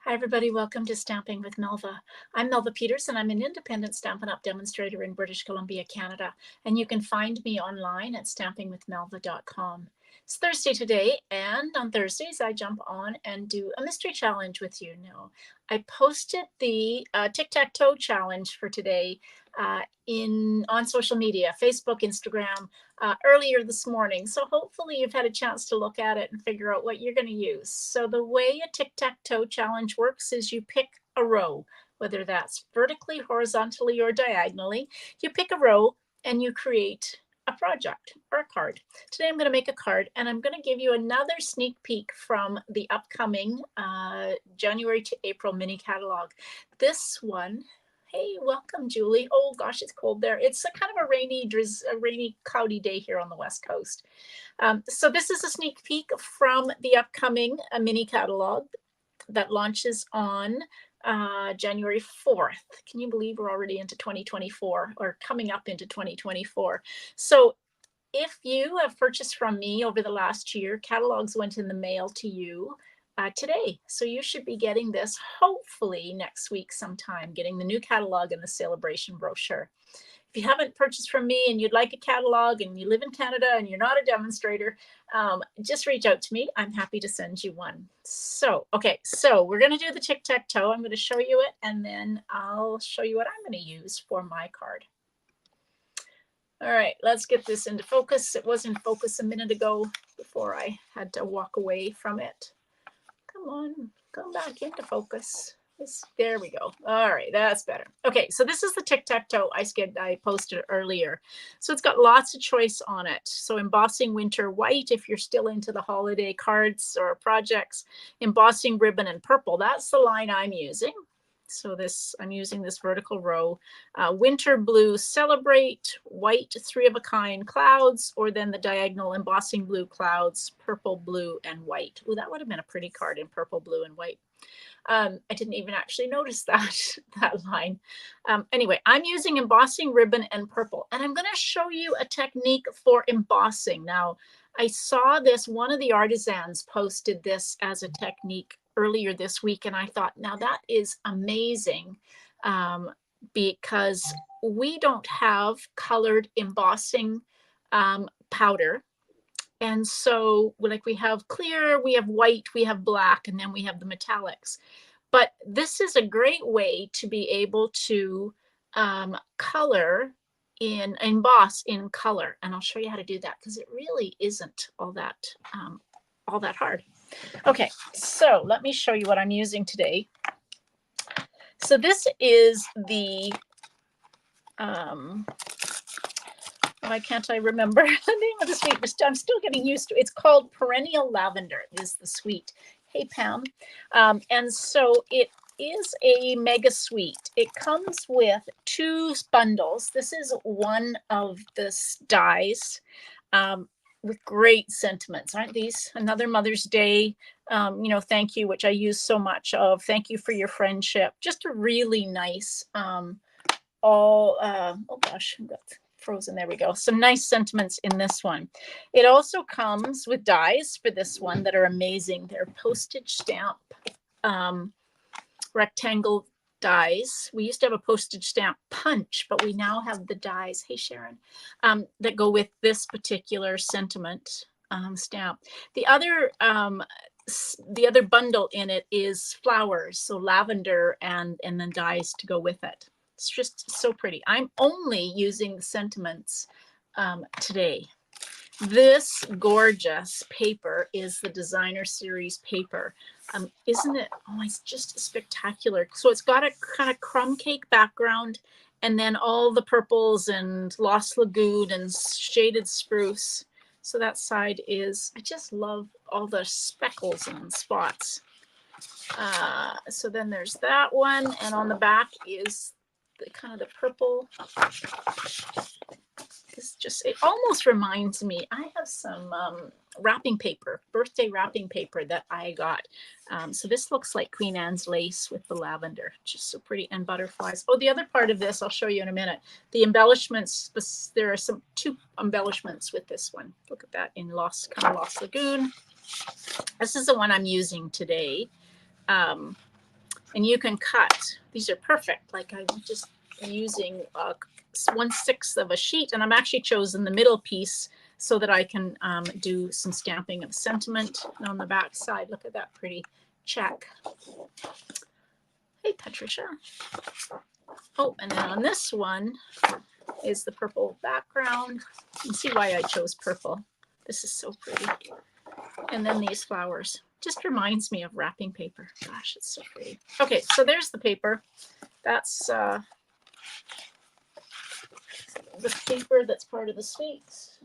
Hi, everybody. Welcome to Stamping with Melva. I'm Melva Peters, and I'm an independent Stampin' Up! Demonstrator in British Columbia, Canada. And you can find me online at stampingwithmelva.com. It's Thursday today, and on Thursdays, I jump on and do a mystery challenge with you. Now, I posted the tic-tac-toe challenge for today on social media, Facebook, Instagram, earlier this morning. So hopefully you've had a chance to look at it and figure out what you're going to use. So the way a tic-tac-toe challenge works is you pick a row, whether that's vertically, horizontally, or diagonally. You pick a row and you create a project or a card. Today I'm going to make a card, and I'm going to give you another sneak peek from the upcoming January to April mini catalog. This one, hey, welcome, Julie. Oh gosh, it's cold there. It's a kind of a rainy, cloudy day here on the West Coast. So this is a sneak peek from the upcoming mini catalog that launches on January 4th. Can you believe we're already into 2024 or coming up into 2024? So if you have purchased from me over the last year, catalogs went in the mail to you today. So you should be getting this hopefully next week sometime, getting the new catalog and the celebration brochure. If you haven't purchased from me and you'd like a catalog and you live in Canada and you're not a demonstrator, just reach out to me. I'm happy to send you one. So, okay, so we're going to do the tic-tac-toe. I'm going to show you it, and then I'll show you what I'm going to use for my card. All right, let's get this into focus. It was in focus a minute ago before I had to walk away from it. Come on, come back into focus. There we go. All right, that's better. Okay, so this is the tic-tac-toe I posted earlier. So it's got lots of choice on it. So embossing winter white, if you're still into the holiday cards or projects, embossing ribbon and purple. That's the line I'm using. So I'm using this vertical row, winter blue celebrate, white 3 of a kind clouds, or then the diagonal embossing blue clouds, purple, blue, and white. Oh, that would have been a pretty card in purple, blue, and white. I didn't even actually notice that line. Anyway, I'm using embossing ribbon and purple, and I'm going to show you a technique for embossing. Now, I saw this, one of the artisans posted this as a technique earlier this week, and I thought, now that is amazing, because we don't have colored embossing powder. And so like we have clear, we have white, we have black, and then we have the metallics. But this is a great way to be able to emboss in color. And I'll show you how to do that, because it really isn't all that hard. Okay, so let me show you what I'm using today. So this is the why can't I remember the name of the sweet? I'm still getting used to it. It's called Perennial Lavender is the sweet. Hey, Pam. And so it is a mega sweet. It comes with 2 bundles. This is one of the dies with great sentiments. Aren't these? Another Mother's Day, thank you, which I use so much of. Thank you for your friendship. Just a really nice, oh gosh, I've got frozen. There we go. Some nice sentiments in this one. It also comes with dies for this one that are amazing. They're postage stamp rectangle dies. We used to have a postage stamp punch, but we now have the dies, hey Sharon, that go with this particular sentiment stamp. The other bundle in it is flowers, so lavender and then dies to go with it. It's just so pretty. I'm only using the sentiments today. This gorgeous paper is the designer series paper. Isn't it? Oh, it's just spectacular. So it's got a kind of crumb cake background, and then all the purples and Lost Lagoon and shaded spruce. So that side is, I just love all the speckles and spots. So then there's that one, and on the back is the kind of the purple. It almost reminds me, I have some wrapping paper, birthday wrapping paper that I got. So this looks like Queen Anne's lace with the lavender, just so pretty, and butterflies. Oh, the other part of this, I'll show you in a minute. The embellishments, there are 2 embellishments with this one. Look at that in Lost Lagoon. This is the one I'm using today. And you can cut. These are perfect. Like I'm just using 1/6 of a sheet, and I'm actually chosen the middle piece so that I can do some stamping of sentiment. And on the back side, look at that pretty check. Hey, Patricia. Oh, and then on this one is the purple background. You can see why I chose purple. This is so pretty. And then these flowers. Just reminds me of wrapping paper. Gosh, it's so pretty. Okay, so there's the paper. That's the paper that's part of the suite.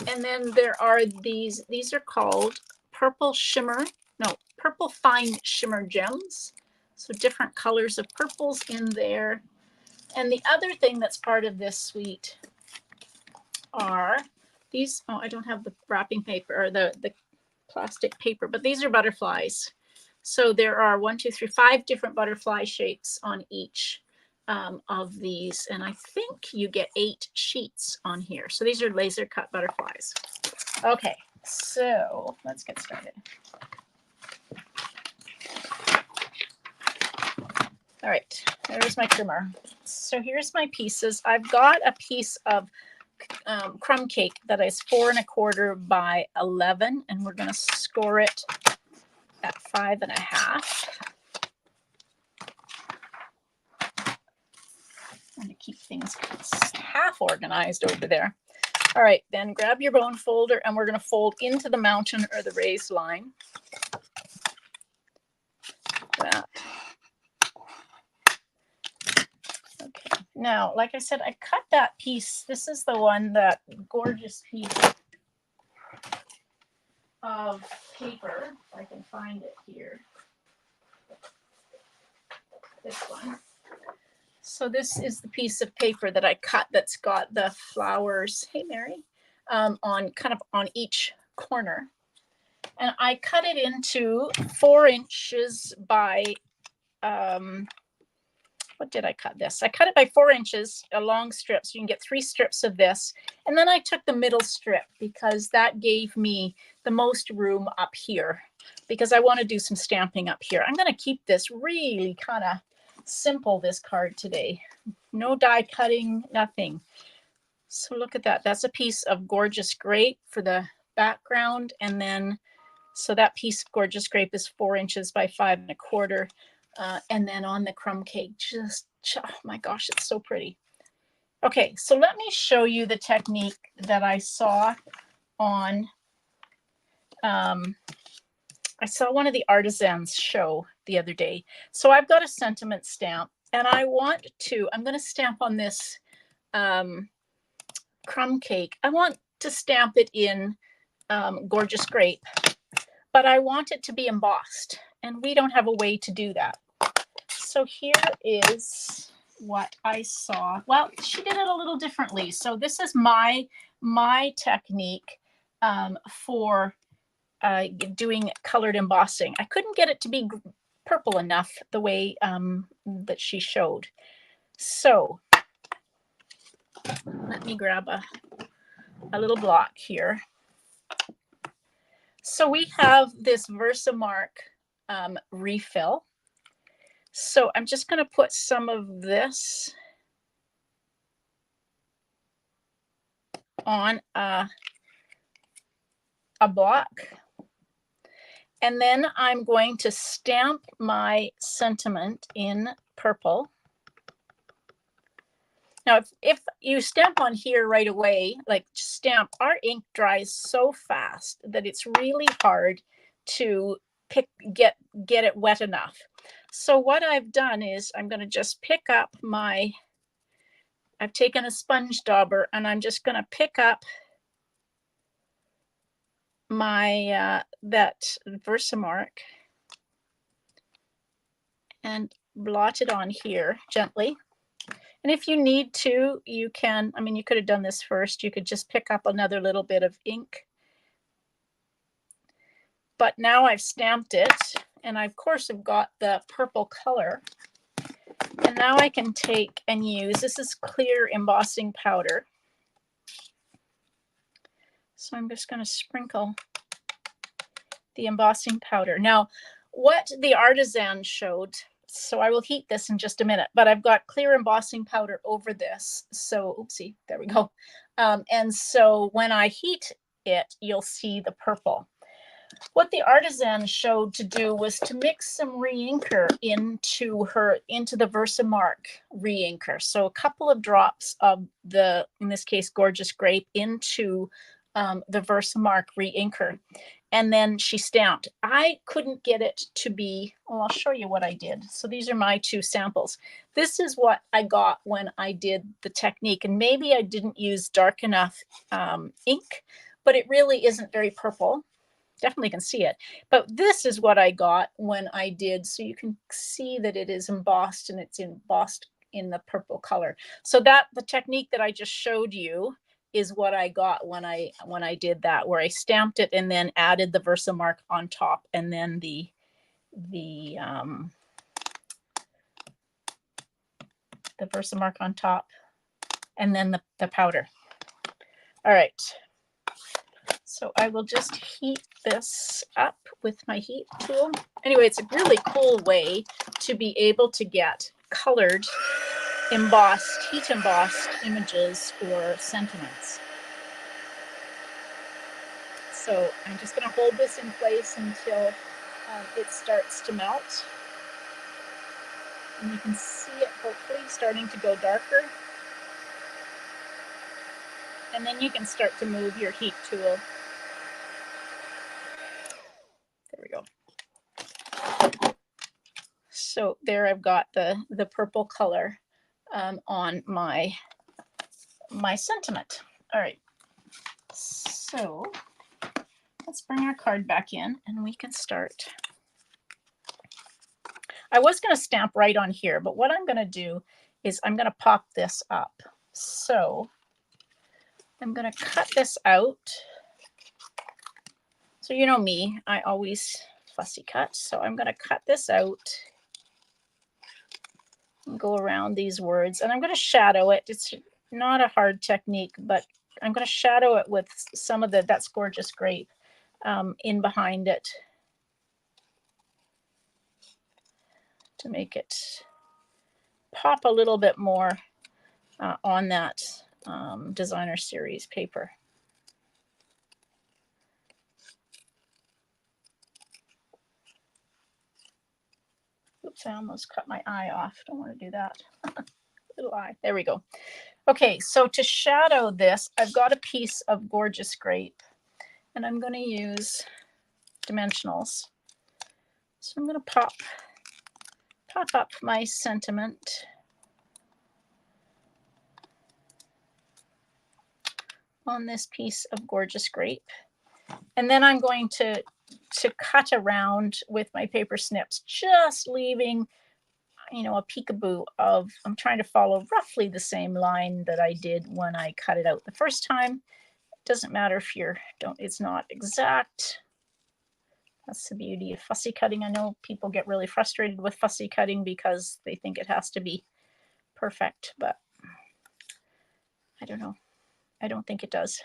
And then there are these are called purple fine shimmer gems. So different colors of purples in there. And the other thing that's part of this suite are these. Oh, I don't have the wrapping paper or the plastic paper, but these are butterflies. So there are 5 different butterfly shapes on each of these, and I think you get 8 sheets on here. So these are laser cut butterflies. Okay, so let's get started. All right, there's my trimmer. So here's my pieces. I've got a piece of crumb cake that is 4 1/4 by 11, and we're going to score it at 5 1/2. I'm going to keep things half organized over there. All right, then grab your bone folder, and we're going to fold into the mountain or the raised line. That. Okay, now, like I said, I cut that piece. This is the one, that gorgeous piece of paper. If I can find it here. This one. So this is the piece of paper that I cut that's got the flowers, hey Mary, on kind of on each corner. And I cut it into 4 inches by, what did I cut this? I cut it by 4 inches, a long strip, so you can get 3 strips of this. And then I took the middle strip because that gave me the most room up here because I want to do some stamping up here. I'm going to keep this really kind of simple, this card today. No die cutting, nothing. So look at that. That's a piece of gorgeous grape for the background. And then, so that piece of gorgeous grape is 4 inches by 5 1/4. And then on the crumb cake, just, oh my gosh, it's so pretty. Okay, so let me show you the technique that I saw on, I saw one of the artisans show the other day. So I've got a sentiment stamp, and I'm going to stamp on this crumb cake. I want to stamp it in gorgeous grape, but I want it to be embossed, and we don't have a way to do that. So here is what I saw. Well, she did it a little differently. So this is my technique for doing colored embossing. I couldn't get it to be purple enough the way that she showed. So let me grab a little block here. So we have this Versamark refill. So I'm just going to put some of this on a block. And then I'm going to stamp my sentiment in purple. Now, if you stamp on here right away, like stamp, our ink dries so fast that it's really hard to get it wet enough. So what I've done is I'm going to just pick up I've taken a sponge dauber, and I'm just going to pick up my that Versamark and blot it on here gently. And if you need to, you can, I mean, you could have done this first. You could just pick up another little bit of ink. But now I've stamped it, and I, of course, have got the purple color. And now I can take and use, this is clear embossing powder. So I'm just going to sprinkle the embossing powder. Now, what the artisan showed So I will heat this in just a minute, but I've got clear embossing powder over this. So, oopsie, there we go. And so when I heat it, you'll see the purple. What the artisan showed to do was to mix some reinker into the Versamark reinker. So a couple of drops of the, in this case, Gorgeous Grape into the Versamark reinker. And then she stamped. I couldn't get it to be, well, I'll show you what I did. So these are my two samples. This is what I got when I did the technique. And maybe I didn't use dark enough ink, but it really isn't very purple. Definitely can see it. But this is what I got when I did. So you can see that it is embossed, and it's embossed in the purple color. So that the technique that I just showed you is what I got when I did that, where I stamped it and then added the Versamark on top, and then the Versamark on top, and then the powder. All right. So I will just heat this up with my heat tool. Anyway, it's a really cool way to be able to get colored, embossed, heat embossed images or sentiments. So I'm just going to hold this in place until it starts to melt. And you can see it hopefully starting to go darker. And then you can start to move your heat tool. There we go. So there I've got the purple color on my sentiment. All right. So let's bring our card back in and we can start. I was going to stamp right on here, but what I'm going to do is I'm going to pop this up. So I'm going to cut this out. So you know me, I always fussy cut. So I'm going to cut this out and go around these words, and I'm going to shadow it. It's not a hard technique, but I'm going to shadow it with some of that's Gorgeous Grape in behind it to make it pop a little bit more on that designer series paper. Oops, I almost cut my eye off. Don't want to do that. Little eye. There we go. Okay, so to shadow this, I've got a piece of Gorgeous Grape, and I'm going to use dimensionals. So I'm going to pop up my sentiment on this piece of Gorgeous Grape. And then I'm going to cut around with my paper snips, just leaving, you know, a peekaboo of, I'm trying to follow roughly the same line that I did when I cut it out the first time. It doesn't matter if it's not exact. That's the beauty of fussy cutting. I know people get really frustrated with fussy cutting because they think it has to be perfect, but I don't know. I don't think it does.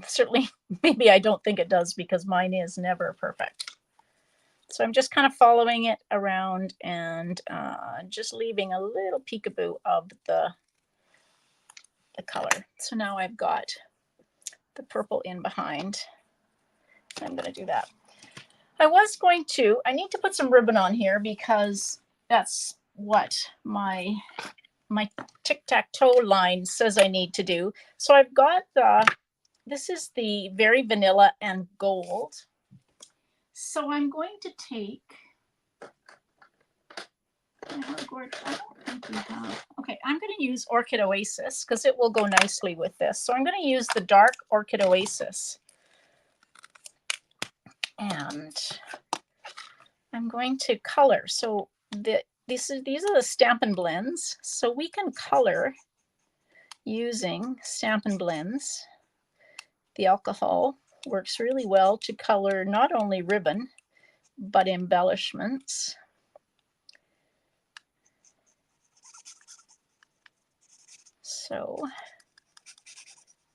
Certainly, maybe I don't think it does because mine is never perfect. So I'm just kind of following it around and just leaving a little peekaboo of the color. So now I've got the purple in behind. I'm going to do that. I need to put some ribbon on here because that's what my tic-tac-toe line says I need to do. So I've got this is the Very Vanilla and Gold. So I'm going to take, okay, I'm going to use Orchid Oasis because it will go nicely with this. So I'm going to use the dark Orchid Oasis. And I'm going to color. So these are the Stampin' Blends. So we can color using Stampin' Blends. The alcohol works really well to color not only ribbon, but embellishments. So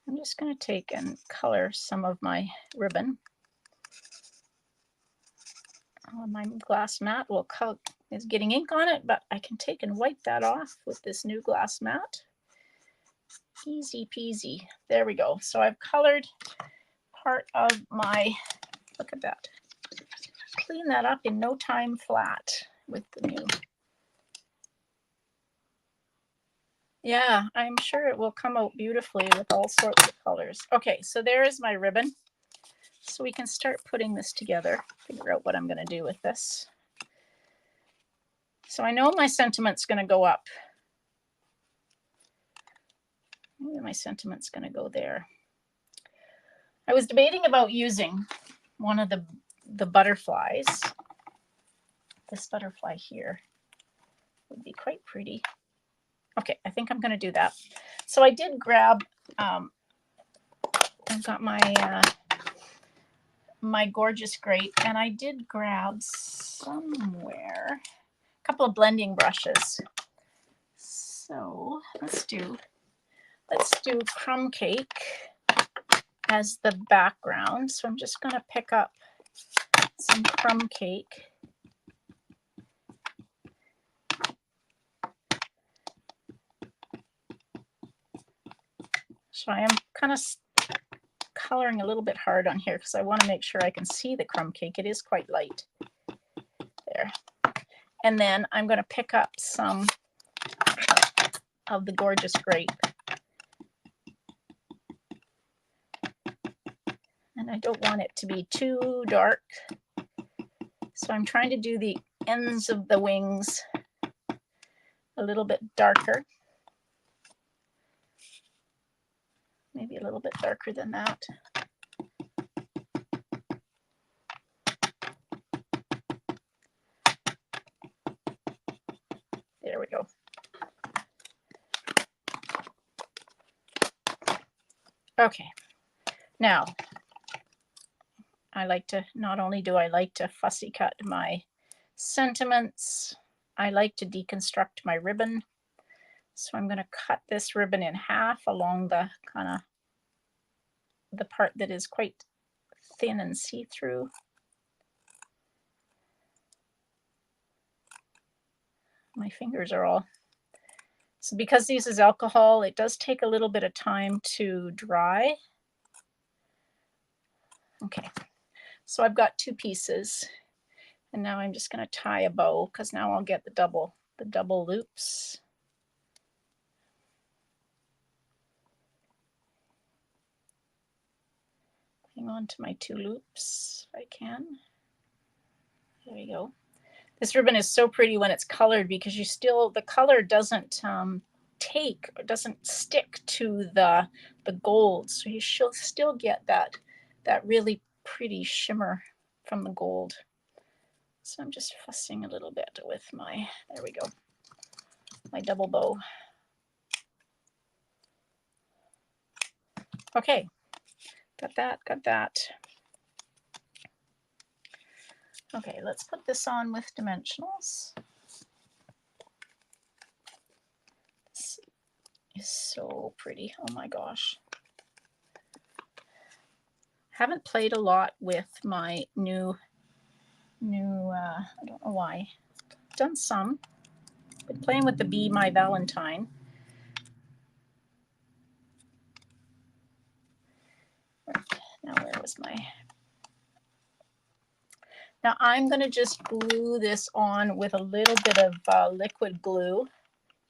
I'm just going to take and color some of my ribbon. My glass mat is getting ink on it, but I can take and wipe that off with this new glass mat. Easy peasy. There we go. So I've colored part of my, look at that. Clean that up in no time flat with the new. Yeah, I'm sure it will come out beautifully with all sorts of colors. Okay, so there is my ribbon. So we can start putting this together, figure out what I'm going to do with this. So I know my sentiment's going to go up. Maybe my sentiment's going to go there. I was debating about using one of the butterflies. This butterfly here would be quite pretty. Okay, I think I'm going to do that. So I did grab, I've got my my gorgeous grape, and I did grab somewhere a couple of blending brushes. So let's do crumb cake as the background. So I'm just going to pick up some crumb cake. So I am kind of coloring a little bit hard on here because I want to make sure I can see the crumb cake. It is quite light. There. And then I'm going to pick up some of the gorgeous grape. And I don't want it to be too dark. So I'm trying to do the ends of the wings a little bit darker. Maybe a little bit darker than that. There we go. Okay. Now, I like to, not only do I like to fussy cut my sentiments, I like to deconstruct my ribbon. So I'm going to cut this ribbon in half along the kind of the part that is quite thin and see-through. My fingers are all, so because this is alcohol, it does take a little bit of time to dry. Okay, so I've got two pieces, and now I'm just going to tie a bow because now I'll get the double loops. Hang on to my two loops if I can. There we go. This ribbon is so pretty when it's colored because you still, the color doesn't doesn't stick to the gold, so you should still get that really pretty shimmer from the gold. So I'm just fussing a little bit with my, there we go, my double bow. Okay, got that. Okay, let's put this on with dimensionals. This is so pretty. Oh my gosh. Haven't played a lot with my new I don't know why. Done some. Been playing with the Be My Valentine. Now where was my... Now I'm going to just glue this on with a little bit of liquid glue.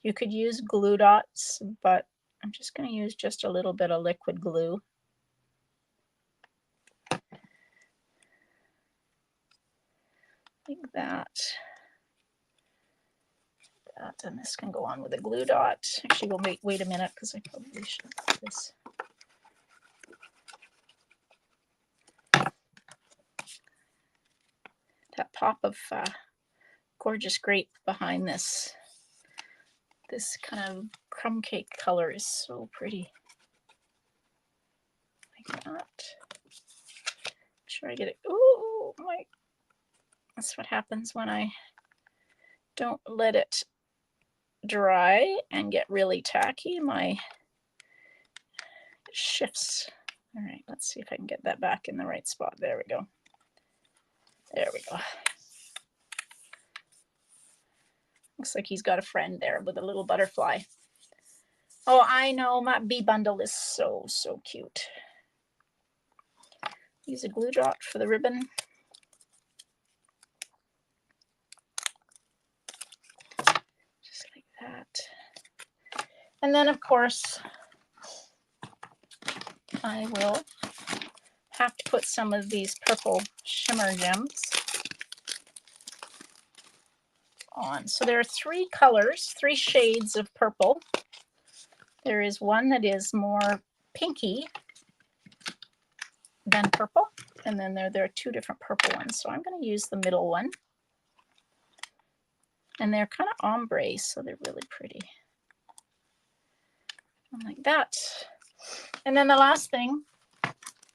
You could use glue dots, but I'm just going to use just a little bit of liquid glue. Like that. And this can go on with a glue dot. Actually, we'll wait a minute because I probably should put this. That pop of gorgeous grape behind this kind of crumb cake color is so pretty. Like that. Make sure I get it. Oh my! That's what happens when I don't let it dry and get really tacky. It shifts. All right, let's see if I can get that back in the right spot. There we go. There we go. Looks like he's got a friend there with a little butterfly. Oh, I know, my bee bundle is so, so cute. Use a glue dot for the ribbon. Just like that. And then, of course, I will have to put some of these purple shimmer gems on. So there are 3 colors, 3 shades of purple. There is one that is more pinky than purple, and then there are 2 different purple ones. So I'm going to use the middle one. And they're kind of ombre, so they're really pretty. Like that. And then the last thing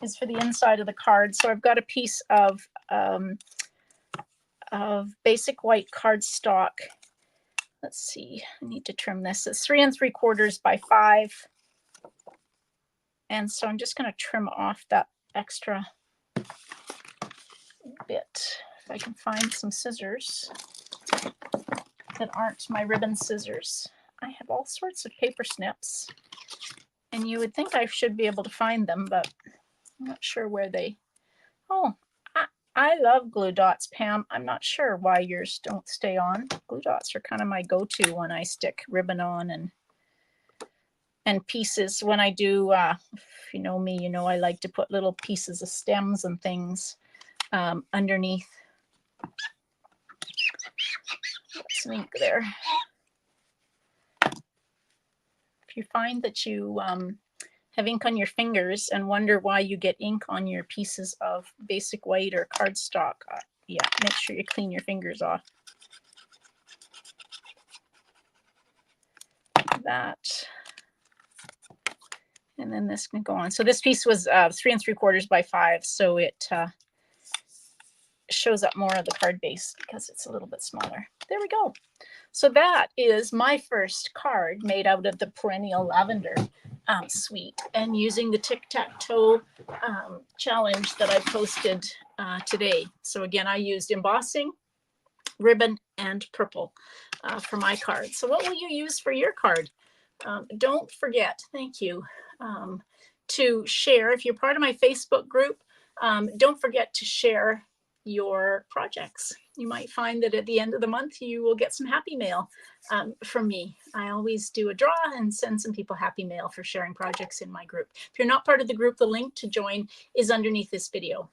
is for the inside of the card. So I've got a piece of basic white cardstock. Let's see, I need to trim this. It's 3 3/4 by 5. And so I'm just going to trim off that extra bit. If I can find some scissors that aren't my ribbon scissors. I have all sorts of paper snips, and you would think I should be able to find them, but I'm not sure where they. Oh, I love glue dots, Pam. I'm not sure why yours don't stay on. Glue dots are kind of my go-to when I stick ribbon on and pieces. When I do, if you know me, you know I like to put little pieces of stems and things underneath. Some ink there. If you find that you have ink on your fingers and wonder why you get ink on your pieces of basic white or cardstock, yeah, make sure you clean your fingers off. That. And then this can go on. So this piece was 3 3/4 by 5, so it shows up more of the card base because it's a little bit smaller. There we go. So that is my first card made out of the perennial lavender suite, and using the tic-tac-toe challenge that I posted today. So again, I used embossing, ribbon, and purple for my card. So what will you use for your card? Don't forget, thank you, to share. If you're part of my Facebook group, don't forget to share your projects. You might find that at the end of the month you will get some happy mail from me. I always do a draw and send some people happy mail for sharing projects in my group. If you're not part of the group, the link to join is underneath this video.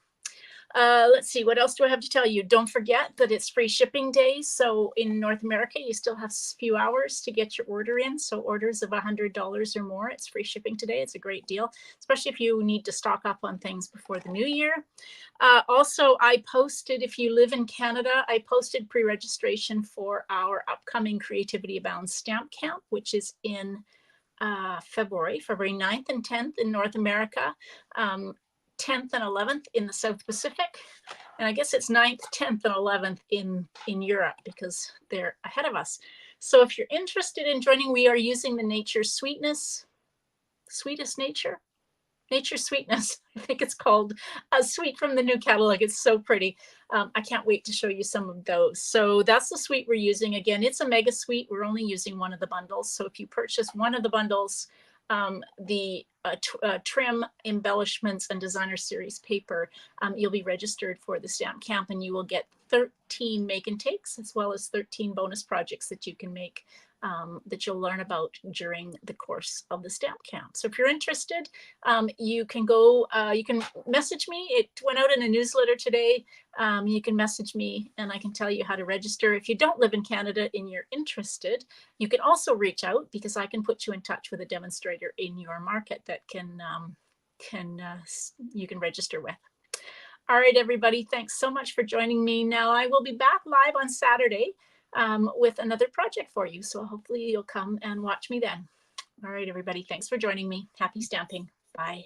Let's see, what else do I have to tell you? Don't forget that it's free shipping day. So in North America, you still have a few hours to get your order in. So orders of $100 or more, it's free shipping today. It's a great deal, especially if you need to stock up on things before the new year. Also, I posted, if you live in Canada, I posted pre-registration for our upcoming Creativity Abound Stamp Camp, which is in February 9th and 10th in North America. 10th and 11th in the South Pacific, and I guess it's 9th, 10th, and 11th in Europe because they're ahead of us. So if you're interested in joining, we are using the Nature Sweetness, Sweetest Nature Sweetness, I think it's called, a suite from the new catalog. It's so pretty. I can't wait to show you some of those. So that's the suite we're using. Again, it's a mega suite. We're only using one of the bundles. So if you purchase one of the bundles, the trim, embellishments, and designer series paper, you'll be registered for the stamp camp, and you will get 13 make and takes as well as 13 bonus projects that you can make that you'll learn about during the course of the stamp camp. So if you're interested, you can go, you can message me. It went out in a newsletter today. You can message me and I can tell you how to register. If you don't live in Canada and you're interested, you can also reach out because I can put you in touch with a demonstrator in your market that you can register with. All right, everybody, thanks so much for joining me. Now I will be back live on Saturday with another project for you. So hopefully you'll come and watch me then. All right, everybody, thanks for joining me. Happy stamping. Bye.